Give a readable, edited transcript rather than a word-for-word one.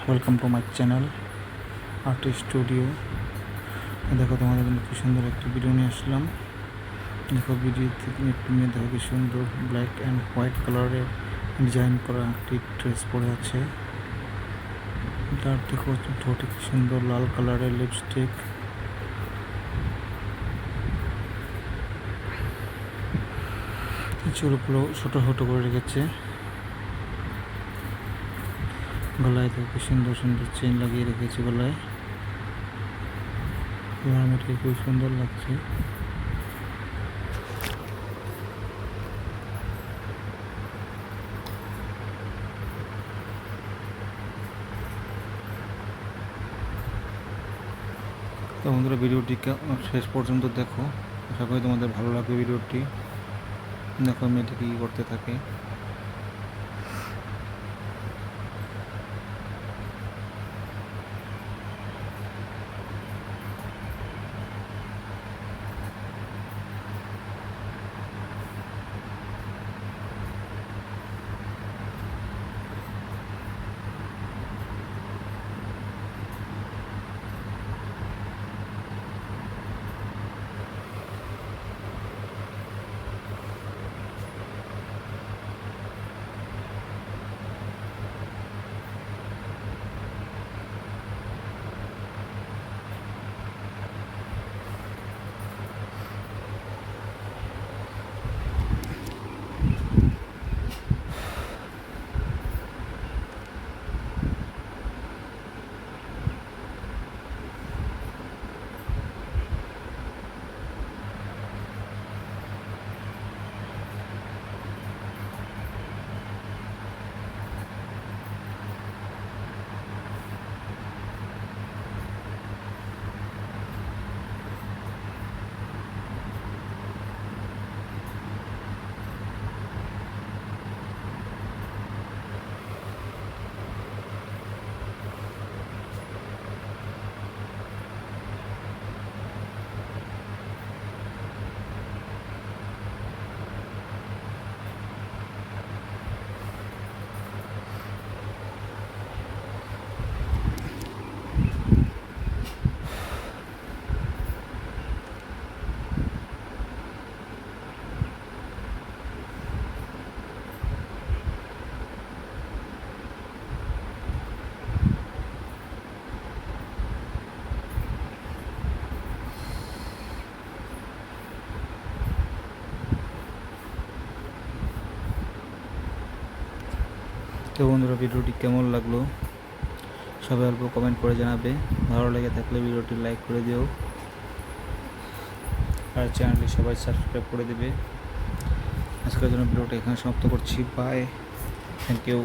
Welcome to my channel artist studio. দেখো তোমাদের জন্য কি সুন্দর একটি ভিডিও নিয়ে আসলাম। দেখো ভিডিওতে একটি মেয়ে দেখো কি সুন্দর ব্ল্যাক অ্যান্ড হোয়াইট কালারের ডিজাইন করা একটি ড্রেস পরে আছে। তার দেখো ঠোঁটে কি সুন্দর লাল কালারের লিপস্টিক। চুলগুলো ছোটো ছোটো করে রেখেছে। গলায় তো খুব সুন্দর সুন্দর চেন লাগিয়ে রেখেছে গলায়। মেয়েটাকে খুব সুন্দর লাগছে। তো বন্ধুরা ভিডিওটি শেষ পর্যন্ত দেখো, আশা করি তোমাদের ভালো লাগবে ভিডিওটি। দেখো মেয়েটি কী করতে থাকে। তো বন্ধুরা ভিডিওটি কেমন লাগলো সবাই অল্প কমেন্ট করে জানাবে। ভালো লেগে থাকলে ভিডিওটি লাইক করে দিও, আর চ্যানেলটি সবাই সাবস্ক্রাইব করে দেবে। আজকের জন্য ভিডিওটা এখানে সমাপ্ত করছি। Bye, thank you.